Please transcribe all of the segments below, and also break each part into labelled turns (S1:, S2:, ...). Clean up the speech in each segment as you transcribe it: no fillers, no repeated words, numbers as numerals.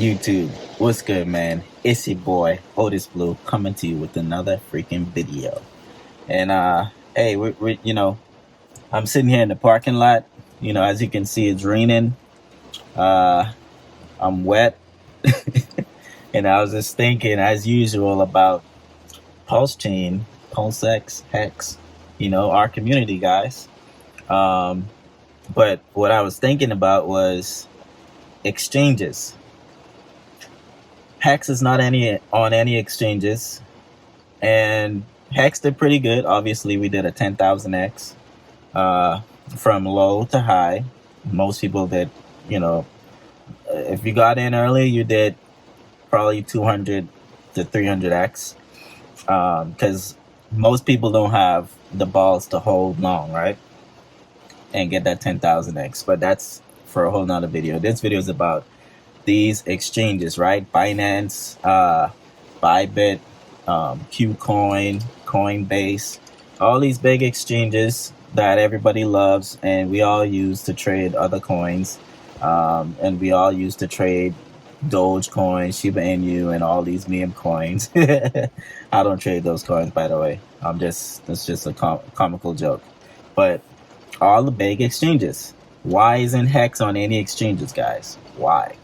S1: YouTube, what's good, man? It's your boy Otis Blue coming to you with another freaking video. And hey, I'm sitting here in the parking lot. As you can see, it's raining. I'm wet, and I was just thinking, as usual, about Pulsechain, PulseX, Hex. Our community, guys. But what I was thinking about was exchanges. Hex is not on any exchanges, and Hex did pretty good. Obviously, we did a 10,000x from low to high. Most people did, if you got in early, you did probably 200 to 300x, because most people don't have the balls to hold long, right, and get that 10,000x. But that's for a whole nother video. This video is about these exchanges, right? Binance, Bybit, Qcoin, Coinbase, all these big exchanges that everybody loves and we all use to trade other coins, and we all use to trade Dogecoin, Shiba Inu, and all these meme coins. I don't trade those coins, by the way. That's just a comical joke. But all the big exchanges. Why isn't Hex on any exchanges, guys? Why?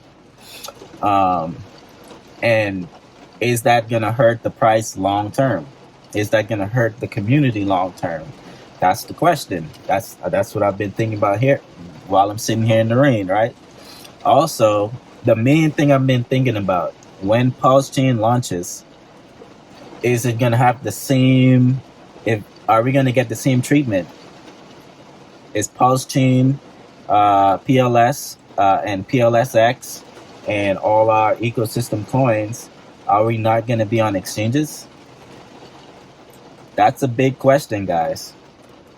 S1: And is that gonna hurt the price long term? Is that gonna hurt the community long term? That's the question. That's what I've been thinking about here while I'm sitting here in the rain, right? Also, the main thing I've been thinking about, when Pulsechain launches, is it gonna have the same? Are we gonna get the same treatment? Is Pulsechain, PLS, and PLSX, and all our ecosystem coins, are we not going to be on exchanges? That's a big question, guys.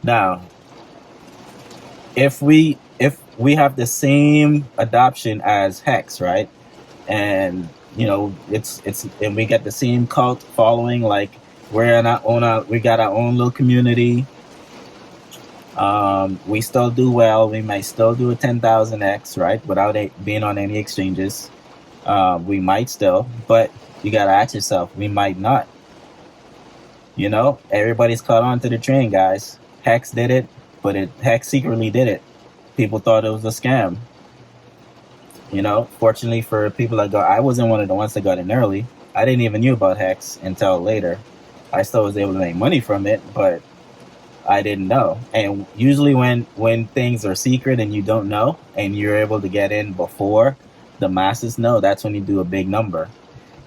S1: Now, if we have the same adoption as Hex, right, and and we get the same cult following, like we got our own little community. We still do well. We might still do a 10,000x, right, without being on any exchanges. We might still, but you gotta ask yourself, we might not. Everybody's caught on to the train, guys. Hex did it, but Hex secretly did it. People thought it was a scam. Fortunately for people that I wasn't one of the ones that got in early. I didn't even knew about Hex until later. I still was able to make money from it, but I didn't know. And usually when things are secret and you don't know and you're able to get in before the masses know, that's when you do a big number.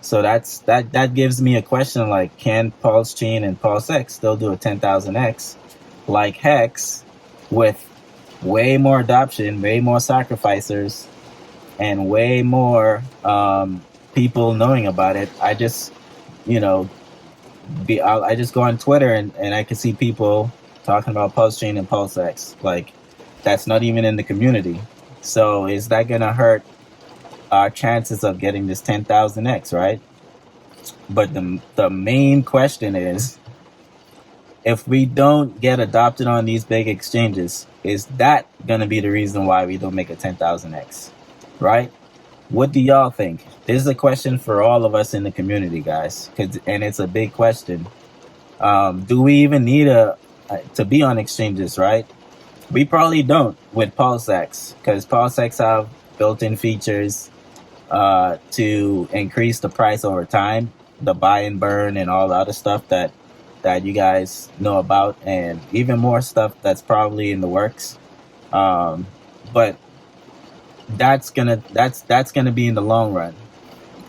S1: So that gives me a question, like, can Pulsechain and PulseX still do a 10,000x like Hex, with way more adoption, way more sacrificers, and way more people knowing about it? I just I just go on Twitter and I can see people talking about Pulsechain and PulseX. Like, that's not even in the community. So is that gonna hurt our chances of getting this 10,000x, right? But the main question is, if we don't get adopted on these big exchanges, is that gonna be the reason why we don't make a 10,000x, right? What do y'all think? This is a question for all of us in the community, guys, and it's a big question. Do we even need to be on exchanges, right? We probably don't with PulseX, because PulseX have built-in features to increase the price over time, the buy and burn and all the other stuff that you guys know about, and even more stuff that's probably in the works. But that's gonna be in the long run,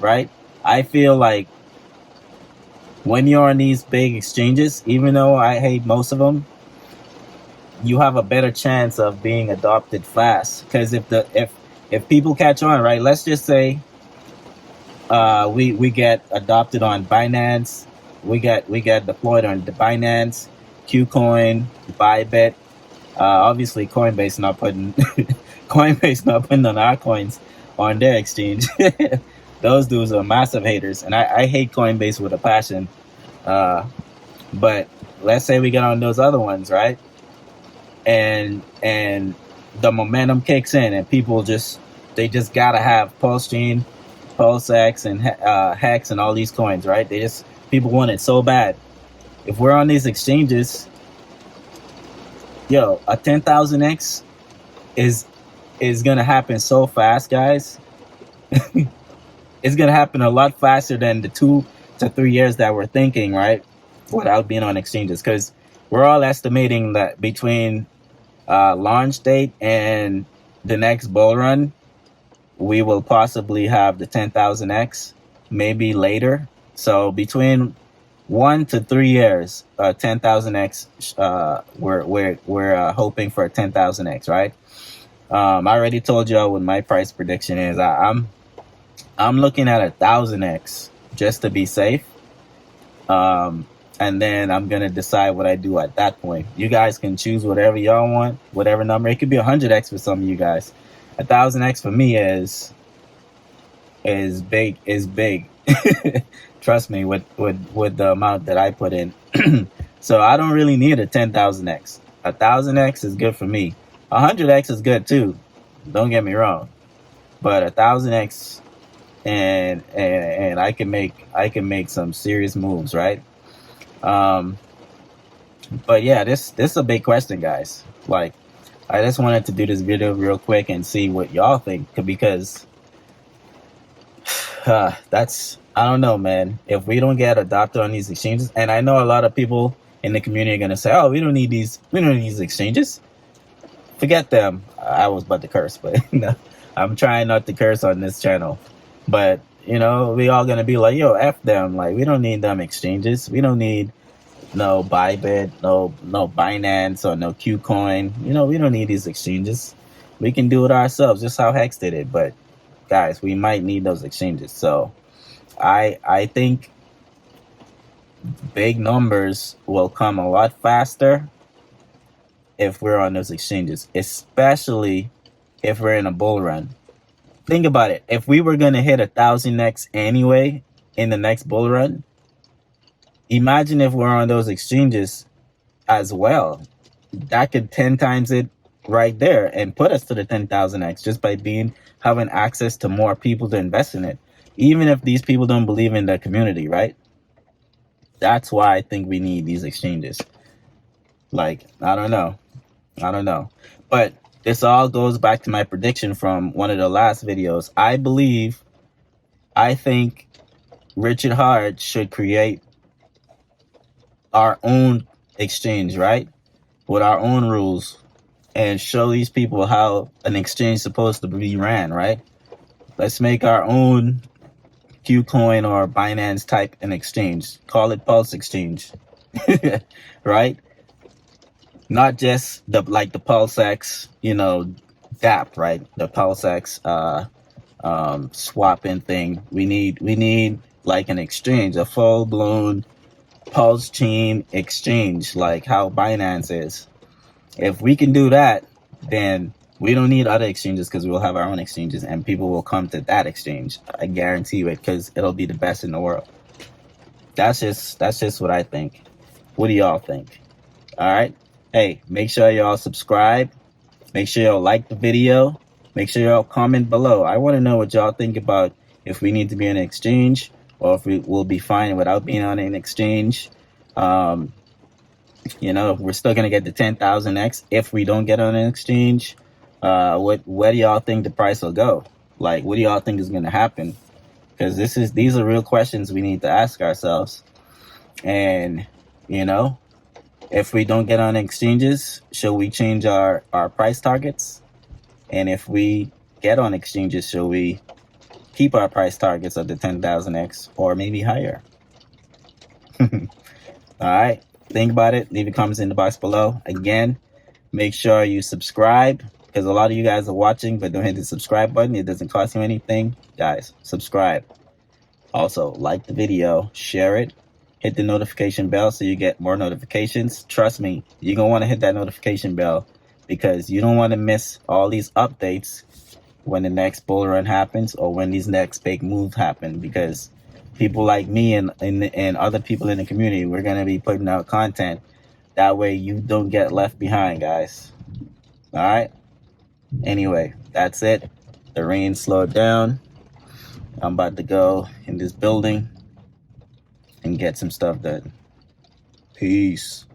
S1: right? I feel like when you're on these big exchanges, even though I hate most of them, you have a better chance of being adopted fast. Because if people catch on, right? Let's just say we get adopted on Binance, we get deployed on the Binance, Qcoin, Bybit. Obviously, Coinbase not putting on our coins on their exchange. Those dudes are massive haters, and I hate Coinbase with a passion. But let's say we get on those other ones, right? And the momentum kicks in, and people just gotta have Pulsechain PulseX and Hex and all these coins, right? People want it so bad. If we're on these exchanges, yo, a 10,000x is gonna happen so fast, guys. It's gonna happen a lot faster than the 2 to 3 years that we're thinking, right? Without being on exchanges, because we're all estimating that between launch date and the next bull run, we will possibly have the 10,000x, maybe later. So between 1 to 3 years, 10,000x. We're hoping for a 10,000x, right? I already told y'all what my price prediction is. I'm looking at 1,000x just to be safe. And then I'm gonna decide what I do at that point. You guys can choose whatever y'all want, whatever number. It could be 100x for some of you guys. 1,000x for me is big. Trust me, with the amount that I put in. So I don't really need a 10,000x. 1,000x is good for me. 100x is good too. Don't get me wrong, but 1,000x, and I can make some serious moves, right? But yeah, this is a big question, guys. Like, I just wanted to do this video real quick and see what y'all think, because that's, I don't know, man. If we don't get adopted on these exchanges, and I know a lot of people in the community are gonna say, "Oh, we don't need these exchanges. Forget them." I was about to curse, but no, I'm trying not to curse on this channel. But we all gonna be like, "Yo, F them." Like, we don't need them exchanges. We don't need no Bybit, no Binance, or no Qcoin. We don't need these exchanges. We can do it ourselves, just how Hex did it. But guys, we might need those exchanges. So I think big numbers will come a lot faster if we're on those exchanges, especially if we're in a bull run. Think about it. If we were gonna hit 1,000x anyway in the next bull run, imagine if we're on those exchanges as well. That could 10 times it right there and put us to the 10,000x just by having access to more people to invest in it. Even if these people don't believe in the community, right? That's why I think we need these exchanges. Like, I don't know. But this all goes back to my prediction from one of the last videos. I think Richard Hart should create our own exchange, right? With our own rules, and show these people how an exchange is supposed to be ran, right? Let's make our own Qcoin or Binance type an exchange. Call it Pulse Exchange, right? Not just the PulseX, DApp, right? The PulseX swapping thing. We need like an exchange, a full blown Pulsechain exchange, like how Binance is. If we can do that, then we don't need other exchanges, because we'll have our own exchanges and people will come to that exchange. I guarantee you it, because it'll be the best in the world. That's just what I think. What do y'all think? All right. Hey, make sure y'all subscribe. Make sure y'all like the video. Make sure y'all comment below. I want to know what y'all think about if we need to be in an exchange, or if we will be fine without being on an exchange. If we're still gonna get the 10,000x if we don't get on an exchange. Where do y'all think the price will go? Like, what do y'all think is gonna happen? Because these are real questions we need to ask ourselves. And if we don't get on exchanges, should we change our price targets? And if we get on exchanges, should we keep our price targets of the 10,000x or maybe higher? All right, think about it. Leave your comments in the box below. Again, make sure you subscribe, because a lot of you guys are watching but don't hit the subscribe button. It doesn't cost you anything. Guys, subscribe. Also, like the video, share it, hit the notification bell so you get more notifications. Trust me, you're gonna want to hit that notification bell, because you don't want to miss all these updates when the next bull run happens, or when these next big moves happen. Because people like me and other people in the community, we're gonna be putting out content. That way you don't get left behind, guys. All right. Anyway, that's it. The rain slowed down. I'm about to go in this building and get some stuff done. Peace.